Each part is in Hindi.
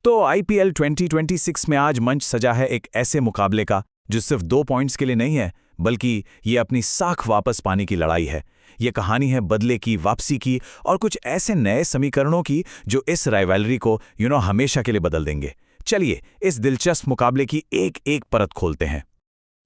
तो आईपीएल 2026 में आज मंच सजा है एक ऐसे मुकाबले का जो सिर्फ 2 पॉइंट्स के लिए नहीं है, बल्कि ये अपनी साख वापस पाने की लड़ाई है। ये कहानी है बदले की, वापसी की और कुछ ऐसे नए समीकरणों की जो इस राइवलरी को हमेशा के लिए बदल देंगे। चलिए इस दिलचस्प मुकाबले की एक एक परत खोलते हैं।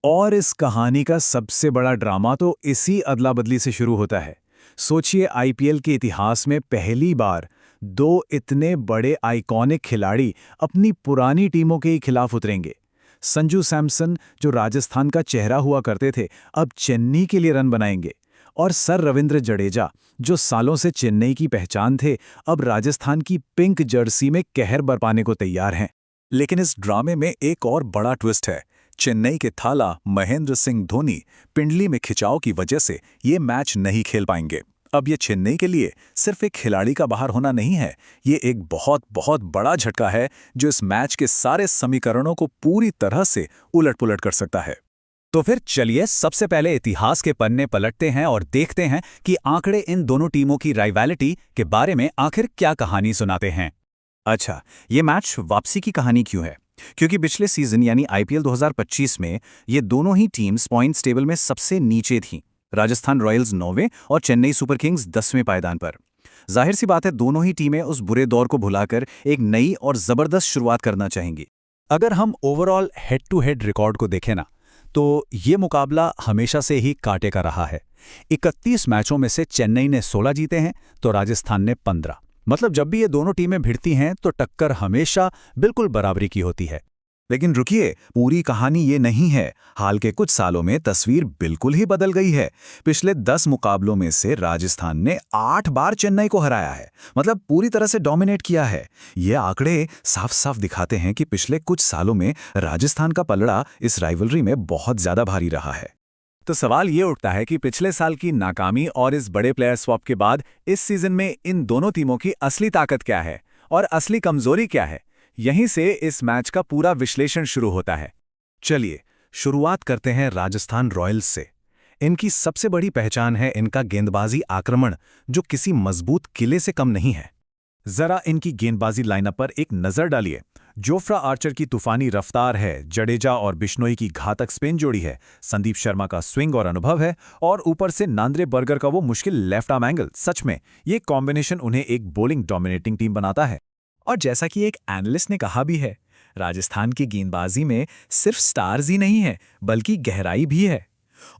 और इस कहानी का सबसे बड़ा ड्रामा तो इसी अदला बदली से शुरू होता है। सोचिए, आईपीएल के इतिहास में पहली बार दो इतने बड़े आइकॉनिक खिलाड़ी अपनी पुरानी टीमों के ही खिलाफ उतरेंगे। संजू सैमसन, जो राजस्थान का चेहरा हुआ करते थे, अब चेन्नई के लिए रन बनाएंगे। और सर रविंद्र जडेजा, जो सालों से चेन्नई की पहचान थे, अब राजस्थान की पिंक जर्सी में कहर बरपाने को तैयार हैं। लेकिन इस ड्रामे में एक और बड़ा ट्विस्ट है। चेन्नई के थाला महेंद्र सिंह धोनी पिंडली में खिंचाव की वजह से ये मैच नहीं खेल पाएंगे। अब ये चेन्नई के लिए सिर्फ एक खिलाड़ी का बाहर होना नहीं है, ये एक बहुत बहुत बड़ा झटका है जो इस मैच के सारे समीकरणों को पूरी तरह से उलट-पुलट कर सकता है। तो फिर चलिए सबसे पहले इतिहास के पन्ने पलटते हैं और देखते हैं कि आंकड़े इन दोनों टीमों की राइवलिटी के बारे में आखिर क्या कहानी सुनाते हैं। अच्छा, ये मैच वापसी की कहानी क्यों है? क्योंकि पिछले सीजन यानी आईपीएल 2025 में ये दोनों ही टीम्स पॉइंट्स टेबल में सबसे नीचे थीं। राजस्थान रॉयल्स 9वें और चेन्नई सुपर किंग्स 10वें पायदान पर। जाहिर सी बात है, दोनों ही टीमें उस बुरे दौर को भुलाकर एक नई और जबरदस्त शुरुआत करना चाहेंगी। अगर हम overall head to head record को देखें ना, तो ये मुकाबला हमेशा से ही कांटे का रहा है। 31 मैचों में से चेन्नई ने 16 जीते हैं तो राजस्थान ने 15। मतलब जब भी ये दोनों टीमें भिड़ती हैं तो टक्कर हमेशा बिल्कुल बराबरी की होती है। लेकिन रुकिए, पूरी कहानी ये नहीं है। हाल के कुछ सालों में तस्वीर बिल्कुल ही बदल गई है। पिछले 10 मुकाबलों में से राजस्थान ने 8 बार चेन्नई को हराया है, मतलब पूरी तरह से डोमिनेट किया है। ये आंकड़े साफ साफ दिखाते हैं कि पिछले कुछ सालों में राजस्थान का पलड़ा इस राइवलरी में बहुत ज्यादा भारी रहा है। तो सवाल ये उठता है कि पिछले साल की नाकामी और इस बड़े प्लेयर स्वैप के बाद इस सीजन में इन दोनों टीमों की असली ताकत क्या है और असली कमजोरी क्या है? यहीं से इस मैच का पूरा विश्लेषण शुरू होता है। चलिए शुरुआत करते हैं राजस्थान रॉयल्स से। इनकी सबसे बड़ी पहचान है इनका गेंदबाजी आक्रमण, जो किसी मजबूत किले से कम नहीं है। जरा इनकी गेंदबाजी लाइनअप पर एक नजर डालिए। जोफ्रा आर्चर की तूफानी रफ्तार है, जडेजा और बिश्नोई की घातक स्पिन जोड़ी है, संदीप शर्मा का स्विंग और अनुभव है, और ऊपर से नांद्रे बर्गर का वो मुश्किल लेफ्ट आर्म एंगल। सच में ये कॉम्बिनेशन उन्हें एक बॉलिंग डोमिनेटिंग टीम बनाता है। और जैसा कि एक एनालिस्ट ने कहा भी है, राजस्थान की गेंदबाजी में सिर्फ स्टार्स ही नहीं है, बल्कि गहराई भी है।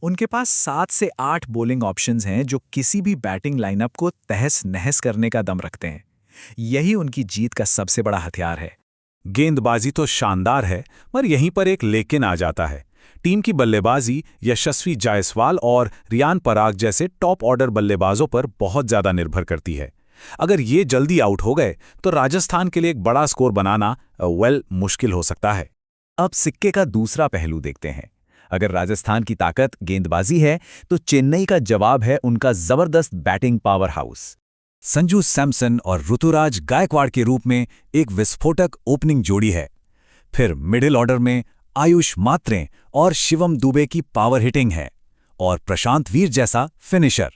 उनके पास 7 से 8 बॉलिंग ऑप्शंस हैं जो किसी भी बैटिंग लाइनअप को तहस नहस करने का दम रखते हैं। यही उनकी जीत का सबसे बड़ा हथियार है। गेंदबाजी तो शानदार है, पर यहीं पर एक लेकिन आ जाता है। टीम की बल्लेबाजी यशस्वी जायसवाल और रियान पराग जैसे टॉप ऑर्डर बल्लेबाजों पर बहुत ज्यादा निर्भर करती है। अगर ये जल्दी आउट हो गए तो राजस्थान के लिए एक बड़ा स्कोर बनाना मुश्किल हो सकता है। अब सिक्के का दूसरा पहलू देखते हैं। अगर राजस्थान की ताकत गेंदबाजी है तो चेन्नई का जवाब है उनका जबरदस्त batting power house. Sanju Samson और ऋतुराज गायकवाड़ के रूप में एक विस्फोटक ओपनिंग जोड़ी है। फिर मिडिल ऑर्डर में आयुष मात्रे और शिवम दुबे की पावर हिटिंग है, और प्रशांत वीर जैसा फिनिशर।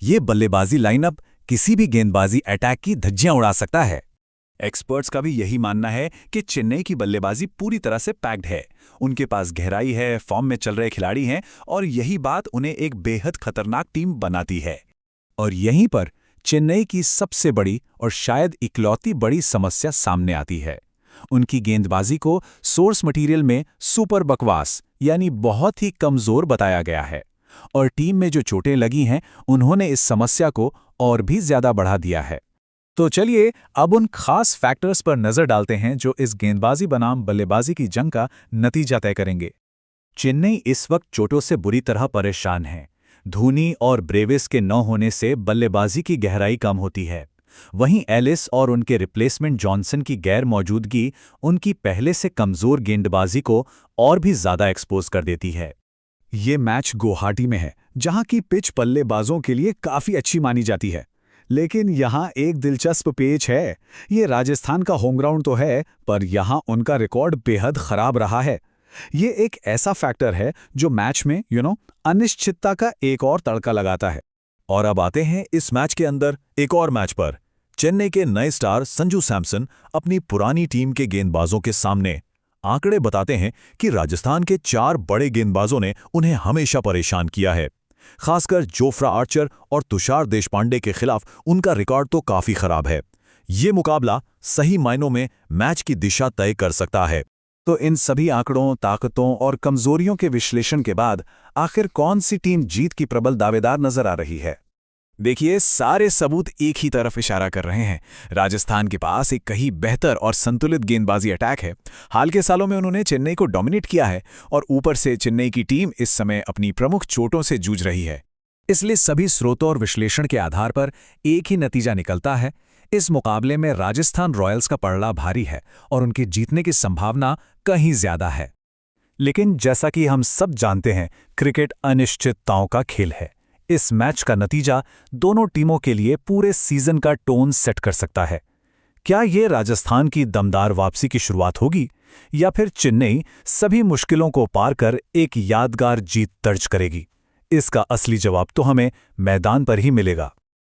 ये बल्लेबाजी लाइनअप किसी भी गेंदबाजी अटैक की धज्जियां उड़ा सकता है। एक्सपर्ट्स का भी यही मानना है कि चेन्नई की बल्लेबाजी पूरी तरह से पैक्ड है। उनके पास गहराई है, फॉर्म में चल रहे खिलाड़ी हैं, और यही बात उन्हें एक बेहद खतरनाक टीम बनाती है। और यहीं पर चेन्नई की सबसे बड़ी और शायद इकलौती बड़ी समस्या सामने आती है। उनकी गेंदबाजी को सोर्स मटेरियल में सुपर बकवास यानी बहुत ही कमजोर बताया गया है, और टीम में जो चोटें लगी हैं उन्होंने इस समस्या को और भी ज्यादा बढ़ा दिया है। तो चलिए अब उन खास फैक्टर्स पर नजर डालते हैं जो इस गेंदबाजी बनाम बल्लेबाजी की जंग का नतीजा तय करेंगे। चेन्नई इस वक्त चोटों से बुरी तरह परेशान है। धोनी और ब्रेविस के न होने से बल्लेबाजी की गहराई कम होती है। वहीं एलिस और उनके रिप्लेसमेंट जॉनसन की गैर मौजूदगी उनकी पहले से कमजोर गेंदबाजी को और भी ज्यादा एक्सपोज कर देती है। ये मैच गुवाहाटी में है, जहां की पिच बल्लेबाजों के लिए काफी अच्छी मानी जाती है। लेकिन यहाँ एक दिलचस्प पेच है। ये राजस्थान का होम ग्राउंड तो है, पर यहाँ उनका रिकॉर्ड बेहद खराब रहा है। ये एक ऐसा फैक्टर है जो मैच में अनिश्चितता का एक और तड़का लगाता है। और अब आते हैं इस मैच के अंदर एक और मैच पर, चेन्नई के नए स्टार संजू सैमसन अपनी पुरानी टीम के गेंदबाजों के सामने आंकड़े बताते हैं कि राजस्थान के 4 बड़े गेंदबाजों ने उन्हें हमेशा परेशान किया है। खासकर जोफ्रा आर्चर और तुषार देशपांडे के खिलाफ उनका रिकॉर्ड तो काफी खराब है। ये मुकाबला सही मायनों में मैच की दिशा तय कर सकता है। तो इन सभी आंकड़ों, ताकतों और कमजोरियों के विश्लेषण के बाद आखिर कौन सी टीम जीत की प्रबल दावेदार नजर आ रही है? देखिए, सारे सबूत एक ही तरफ इशारा कर रहे हैं। राजस्थान के पास एक कहीं बेहतर और संतुलित गेंदबाजी अटैक है। हाल के सालों में उन्होंने चेन्नई को डोमिनेट किया है और ऊपर से चेन्नई की टीम इस समय अपनी प्रमुख चोटों से जूझ रही है। इसलिए सभी स्रोतों और विश्लेषण के आधार पर एक ही नतीजा निकलता है। इस मुकाबले में राजस्थान रॉयल्स का पलड़ा भारी है और उनके जीतने की संभावना कहीं ज्यादा है। लेकिन जैसा कि हम सब जानते हैं, क्रिकेट अनिश्चितताओं का खेल है। इस मैच का नतीजा दोनों टीमों के लिए पूरे सीजन का टोन सेट कर सकता है। क्या ये राजस्थान की दमदार वापसी की शुरुआत होगी या फिर चेन्नई सभी मुश्किलों को पार कर एक यादगार जीत दर्ज करेगी? इसका असली जवाब तो हमें मैदान पर ही मिलेगा।